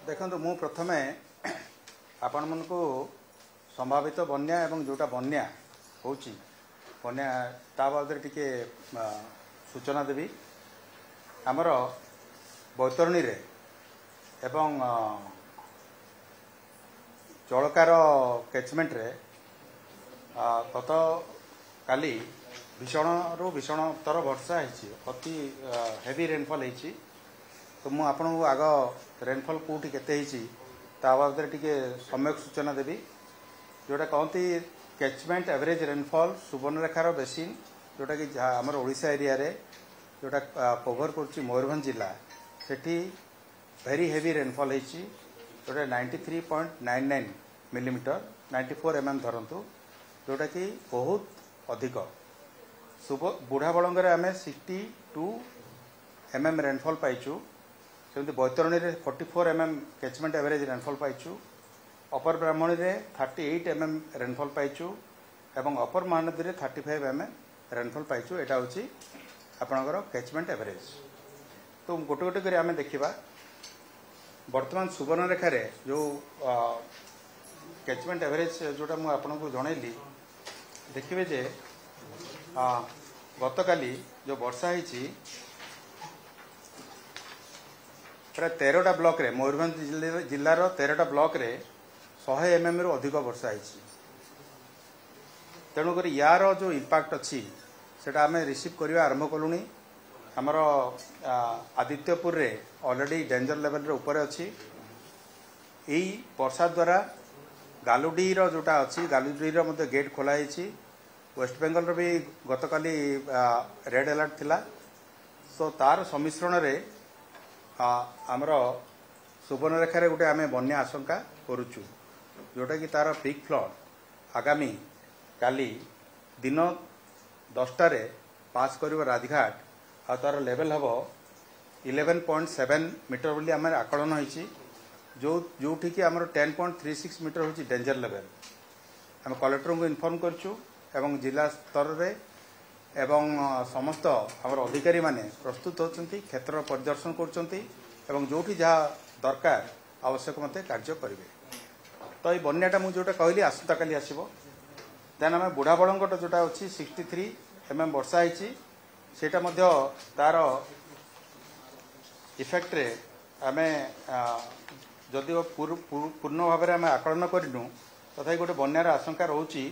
देखो मु प्रथमे आपण मन को संभावित बन्या एवं जोटा बन्या होची बन्या ता बाबद टिके सूचना देवी आमर बैतरणी रे एवं चौड़कार कैचमेंट रे गत काली भीषण रु भीषणतर वर्षा होती अति हेवी रेनफॉल होती तो मु आपन को आग रेनफॉल कोठी केते होती ता बाबद टिके सम्यक सूचना देवी जोटा कहती कैचमेंट एवरेज रेनफॉल सुवर्णरेखार बेसिन जोटा कि आमर ओडिशा एरिया रे जोटा कवर कर मयूरभंज जिला सेठी वेरी हेवी रेनफॉल होती जोटा 93.99 मिलीमीटर 94 mm धरतु जोटा कि बहुत अधिक बुढ़ा बलंगे आम 62 mm रेनफॉल पाइचु सेमती बैतरणी रे 44 mm कैचमेंट एवरेज रेनफॉल पाइचु अपर ब्राह्मणी रे 38 mm रेनफॉल पाइचु एवं अपर महानदी रे 35 mm रेनफॉल पाइचु एटा होची आपनकर कैचमेंट एवरेज तो गोटे गोटे करी आमे देखिबा वर्तमान सुवर्णरेखा रे जो कैचमेंट एवरेज जोटा मु आपनको जणैली देखिबे जे गतकाली जो वर्षा होती प्राय 13टा ब्लॉक रे मयूरभंज जिलार 13टा ब्लॉक रे 100 mm रु अधिक वर्षा होती तेणुक यार जो इम्पैक्ट अच्छी सेटा आमे रिसीव करवा आरंभ कलुनी आमर आदित्यपुर रे ऑलरेडी डेंजर लेवल रे ऊपर अच्छी यही वर्षा द्वारा गालुडी रो जोटा अच्छी गालुडी रो मध्य गेट खोला वेस्ट बेंगल रो भी गतकाली रेड अलर्ट थिला सो तार सम्मिश्रण रे आमर सुवर्णरेखा रे गोटे आमे बन्या आशंका करूचु जोटा कि तार पीक फ्लड आगामी काली दिन 10टा रे पास करिवो राजघाट आ तार लेवल हबो 11.7 मीटर बोली आमे आकलन होईची जोठी कि आमर 10.36 मीटर होची डेंजर लेवल आम कलेक्टर को इन्फॉर्म करचु एवं जिला स्तर रे एवं समस्त आमर अधिकारी माने प्रस्तुत होचंती क्षेत्र परिदर्शन करचंती एवं जोठी जहाँ दरकार आवश्यक मते कार्य करिवे तो ये बन्याटा मु जोटा कहली आसंता काली आसीबो देन आम बुढ़ा बलंगट जोटा अछि 63 mm वर्षा होईची सेटा मध्य तार इफेक्ट रे आमे जदि पूर्ण भाव में आम आकलन करूँ तथा गोटे बन्यार आशंका रोची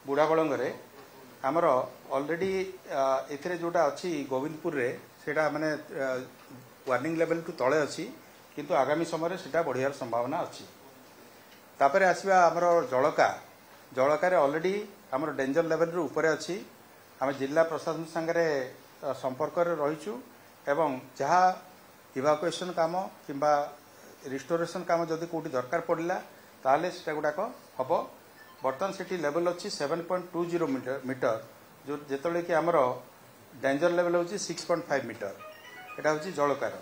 बुढ़ा बलंगे आमर ऑलरेडी एथिरे जोटा अच्छी गोविंदपुर रे सेटा माने वार्निंग लेवल टू तले अच्छी किंतु आगामी समय सेटा बढ़ियार संभावना अच्छी तापर आसवा आमर जलका रे ऑलरेडी आमर डेंजर लेवल रू ऊपर अच्छी आम जिला प्रशासन संगे संपर्क रहीचु एवं जहाँ इवाकुएसन काम किंबा रिस्टोरेशन काम जदि कोटी दरकार पड़ला ताले सेटा गुडाक हम बर्तमान सेठी लेवल अच्छी 7.20 मीटर जो जेतले कि आमर डेंजर लेवल होची 6.5 मीटर एटा होची जलकार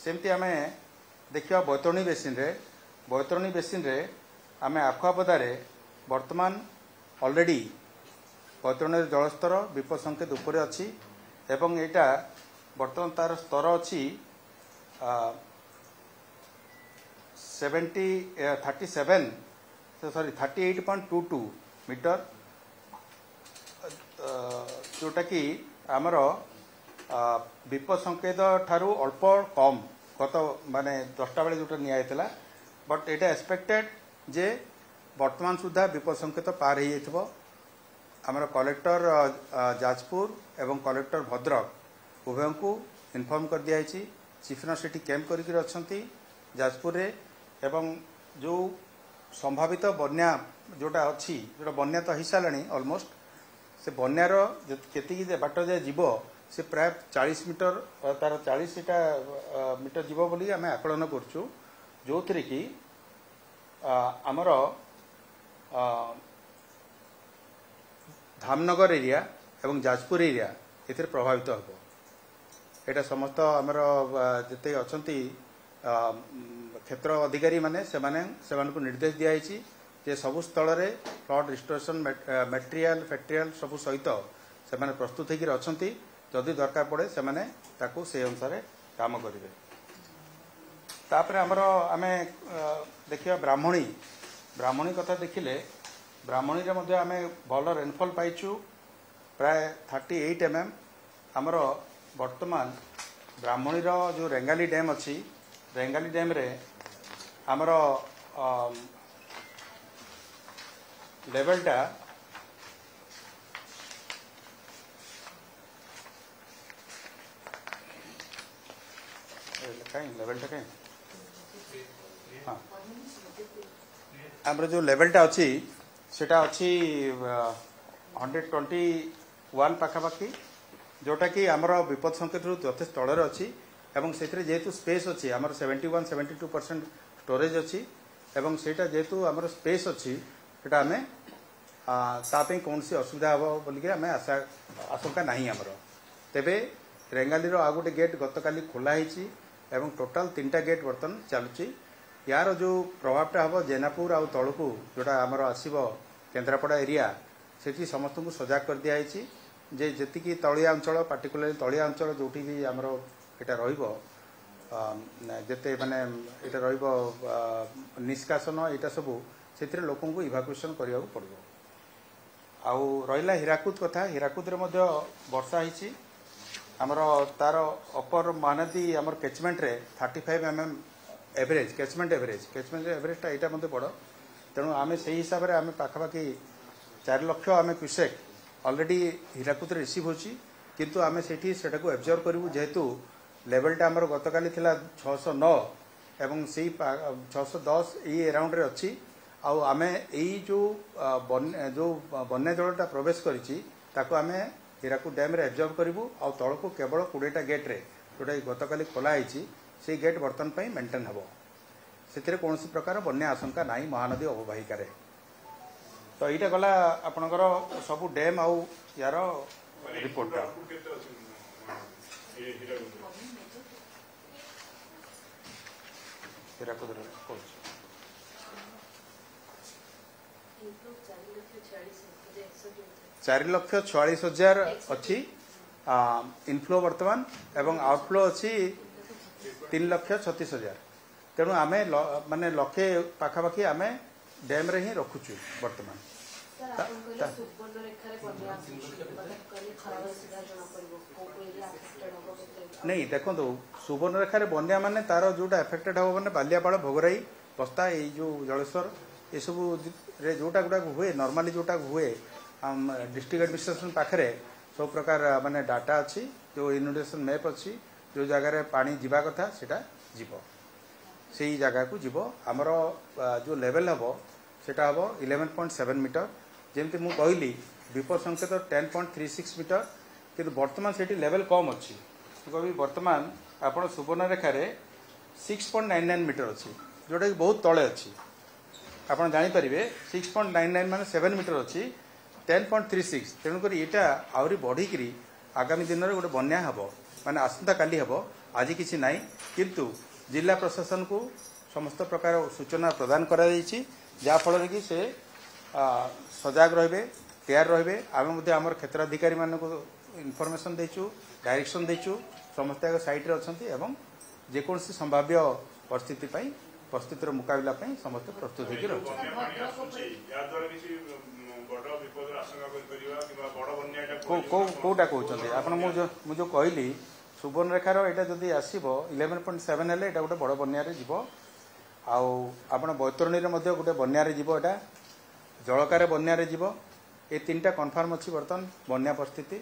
सेमती आमे देखिया बैतरणी बेसिन रे आमे आखुआपदा रे वर्तमान ऑलरेडी बैतरणी जलस्तर विपद संकेत ऊपर अच्छी एवं एटा वर्तमान तार स्तर अच्छी 38.22 मीटर जोटा कि आमर विपद संकेत ठारू अल्प कम गत माने 10टा बेले जोटा निया बट एटा एक्सपेक्टेड जे वर्तमान सुधा विपद संकेत पार हो जाइथिबो आमर कलेक्टर जाजपुर एवं कलेक्टर भद्रक उभय को इन्फॉर्म कर दिया चीफ सेठी कैंप करके अच्छी जाजपुर रे एवं जो संभावित बन्या जोटा अच्छी जोटा बन्या तो हो सारे ऑलमोस्ट से बन्यार केतिकी बाट जाए जीव से प्राय 40 मीटर तार 40 मीटर जीव बोली आम आकलन करचु जो थी कि आमर धामनगर एरिया एवं जाजपुर एरिया एथिरे प्रभावित हो एटा समस्त आमर जिते अच्छी क्षेत्र अधिकारी माने को निर्देश दिखाई जे सबु स्थल रे फ्लड रिस्टोरेशन मटेरियल फैक्ट्रियल सबु सहित से प्रस्तुत होकर अच्छा जदि दरकार पड़े से अनुसार काम करेंगे। तापर आमर आम देखिए ब्राह्मणी ब्राह्मणी कथा देखिले ब्राह्मणी रे मध्य आम भल रेनफॉल पाइचु प्राय 38 mm आमर वर्तमान ब्राह्मणी जो रेंगाली डैम अच्छी रेंगाली डैम रे आमर लेवलटा लेवलटा कहीं हाँ आमर जो लेवलटा अच्छी सेटा अच्छी 121 पाखापाखि जोटा कि आमर विपद संकेत यथेष तलर अच्छी एवं से जेहेतु स्पेस अच्छी आमर 71-72% स्टोरेज अच्छी एवं सेटा जेहेतु आमर स्पेस अच्छी सेटा आम तापी कौन सी असुविधा हम बोलिक आम आशंका नहीं आमर तेबे रेंगाली आउ गोटे गेट गतकाली खोला होती एवं टोटाल 3टा गेट बर्तन चलुची यार जो प्रभावटा हम जेनापुर आउ तलकू जोटा आमर आसब केन्द्रापड़ा एरिया से समस्त को सजाग कर दिखाई जे जी तलिया अंचल पार्टिकुलरली तलिया अंचल जो भी आमर यहाँ रते माने यहाँ निष्कासन यहाँ सबू से लोक इभाकुएसन करने पड़ो आउ रहा हीराकुद कथा हीराकुद वर्षा होती आमर तार अपर महानदी आमर कैचमेंट रे 35 mm एवरेज कैचमेंट एवरेजटा यहाँ मत बड़ तेणु आम से हिसाब से आम पाखापाखि 4 लाख आम क्यूसेक ऑलरेडी हीराकुद रिसीव होची किंतु आम से एब्जर्व करूँ जेहेतु लेवलटा आमर गतकाली 609 एवं से 610 ये अराउंड रे अच्छी आउ आम यही जो बन्या जलटा प्रवेश करी आम हीराकुद डैम रे एब्जर्व करूँ आउ तल को केवल 20टा गेट रे जोटा गतकाली खोलाई से गेट बर्तन पर मेंटेन हम से कौन प्रकार बन्या आशंका नहीं महानदी अववाहिका तो यहाँ गला आपणकर सबू डैम आउ यार रिपोर्ट हीराकुद 4,46,000 अच्छी इनफ्लो वर्तमान एवं आउटफ्लो अच्छी 3,36,000 तेणु आम माने लक्षे पाखापाखि आम डैम रे ही रखुचु वर्तमान नहीं देखो सुवर्णरेखार बन्या माने तार जोटा एफेक्टेड हम मैंने बालियापाड़ भोगराई बस्ता ये जो जलेश्वर ये सब जोटा गुड़ाक हुए नॉर्मली जोटा हुए डिस्ट्रिक्ट एडमिनिस्ट्रेशन पाखे सब प्रकार माने डाटा अच्छी जो इनोडेशन मैप अच्छी जो जगार पानी जीवा कथा सेटा जीव से ही जगह को जीव आमर जो लेवल हम सेटा हम 11.7 मीटर जमती मु कहली विपद संकेत 10.36 मीटर किंतु वर्तमान से लेवल कम अच्छी कभी वर्तमान आपण सुवर्णरेखार 6.99 मीटर अच्छी जोटा कि बहुत तले अच्छी आपड़ जानीपारे 6.99 माने 7 मीटर अच्छी 10.36 तेणुक यहाँ आहरी बढ़ी आगामी दिन में गोटे बन्या हम माने आसंता काली हम आज किसी ना किंतु जिला प्रशासन को समस्त प्रकार सूचना प्रदान करा जहाँफल कि से सजाग रे केयर रे आम आमर क्षेत्राधिकारी मान इनफर्मेशन देचु डायरेक्शन देचु समस्त साइट रे अच्छा एवं जेकोसी संभाव्य परिस्थिति परिस्थितिर मुकाबला समस्त प्रस्तुत होटा कहते आप जो कहली सुवर्णरेखार यहाँ जदि आसब 11.7 हेल्ले यहाँ गोटे बड़ बन्यारे जीव आप बैतरणी गोटे बन्यारे जीव यहाँ जलकार बन्यारे जीव ये 3टा कन्फर्म अच्छी बर्तमान बन्या परिस्थिति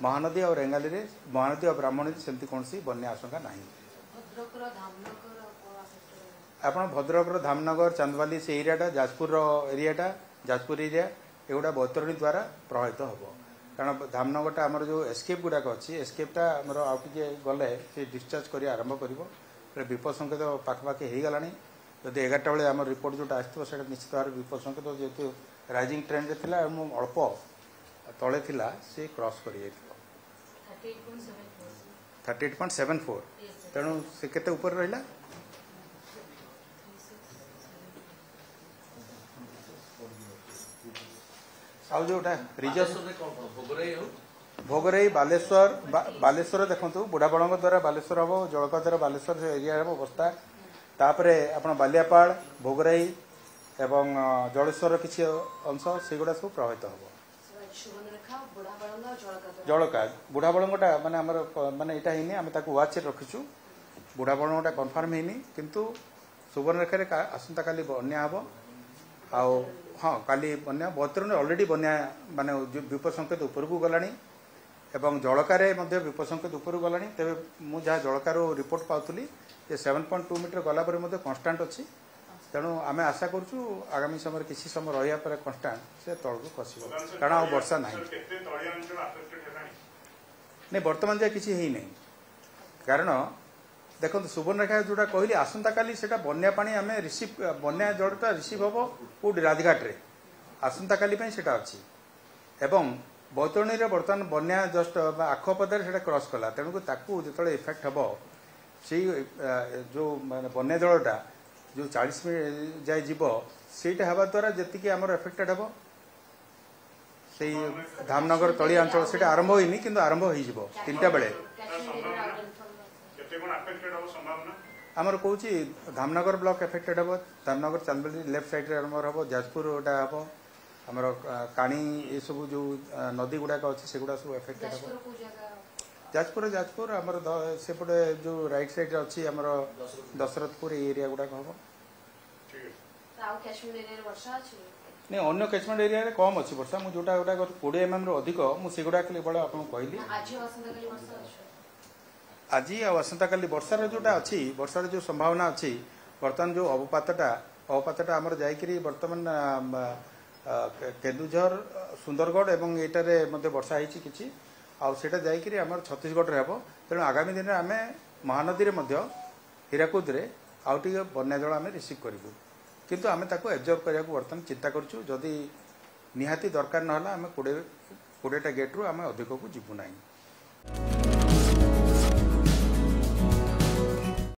महानदी और रेंगाली रे महानदी और ब्राह्मणी सेमती कौन बन्या आशंका ना आप भद्रकर धामनगर चांदवाली से एरियाटा जाजपुर एरियाटा जाजपुर एरिया एगुड़ा बैतरणी द्वारा प्रभावित हम कारण धामनगरटा आमर जो एस्केप गुड़ाक अच्छी एस्केपटा आमर आउ टे गले से डिस्चार्ज कर आरंभ कर विपद संकेत पाखापाखि हो गलानी जदि 11टा बेले आम रिपोर्ट जोटा आसो निश्चित भाव विपद संकेत जेहेतु राइजिंग ट्रेंड रे थिला अल्प तले थिला से क्रॉस कर 38.74 तेणु से केते ऊपर रहिला आउ जोटा भोगराई बालेश्वर देखो बुढ़ाबड़ द्वारा बालेश्वर हम जलका द्वारा बालेश्वर एरिया हम अवस्था तापरे आपण बालियापाड़ भोगराई एवं जलेश्वर किसी अंश सेगुड़ा सब प्रभावित हम जलका बुढ़ा बड़ंगटा माने आमर माने एटा हिनी आमे ताकू वाच रखिछु बुढ़ा बड़ंगटा कन्फर्म हिनी किंतु सुवर्णरेखा रे आसंता काली बन्या हबो आउ हाँ काली बन्या बतरण ऑलरेडी बन्या माने विपद संकेत ऊपर को गलानी एवं जलकार विपद संकेत ऊपर गलानी तेरे मु जहाँ जलकार रिपोर्ट पाउथली जे 7.2 मीटर गला पर मध्य कन्स्टांट अच्छी तेणु आम आशा करूँ आगामी समय किसी समय रहा पर कन्स्टांट से तल को खस कारण आ वर्षा ना नहीं बर्तमान जाए किसी है नहीं कारण देखो सुवर्णरेखा जोटा कहली आसंता काली सेटा बन्या पानी आम रिसीव बन्या जलटा रिसीव हम कौट राजघाट रे आसंता काली सेटा अच्छी एवं बैतरणी रे बर्तमान बन्या जस्ट आखपदार सेटा क्रॉस कला तेणुक ताकू जो इफेक्ट हम से जो माने बन्या जलटा जो 40 मिनट जाए जीव सेटा हवा द्वारा जी आमर एफेक्टेड हम से धामनगर तलिया अंचल से आरंभ होनी कि आरंभ हो 3टा बेले आमर कौच धामनगर ब्लॉक एफेक्टेड हम धामनगर चांदबाली लेफ्ट साइड रे आरंभ हम जाजपुर गोटा हम आमर काणी ये सब जो नदी गुड़ाक अच्छे से गुड़ा सब एफेक्टेड हम जाजपुर आमर सेपटे जो राइट साइड रे अच्छी आमर दशरथपुर एरिया गुड़ाक हम नहीं अन्य कैचमेंट एरिया रे कम अच्छी वर्षा मुझे जोटा गोटा 20 mm अधिक मुझे केवल आपको कहली आज आसंता काली वर्षार जोटा अच्छी वर्षार जो संभावना अच्छी बर्तमान जो अवपातटा आमर जाइकरी बर्तमान केन्दुझर सुंदरगढ़ एवं एटारे मध्य वर्षा होती किसी आउटा जाइकरी आमर छत्तीसगढ़ रे हम तेणु आगामी दिन में आम महानदी रे मध्य हीराकुद रे आउ टिके बन्या जल आम रिसीव करूँ किंतु आम ताको एब्जर्व करने बर्तमान चिंता करूँ जदि निहाती दरकार ना आम 20टा गेट्रु आम अधिक को जीवु ना।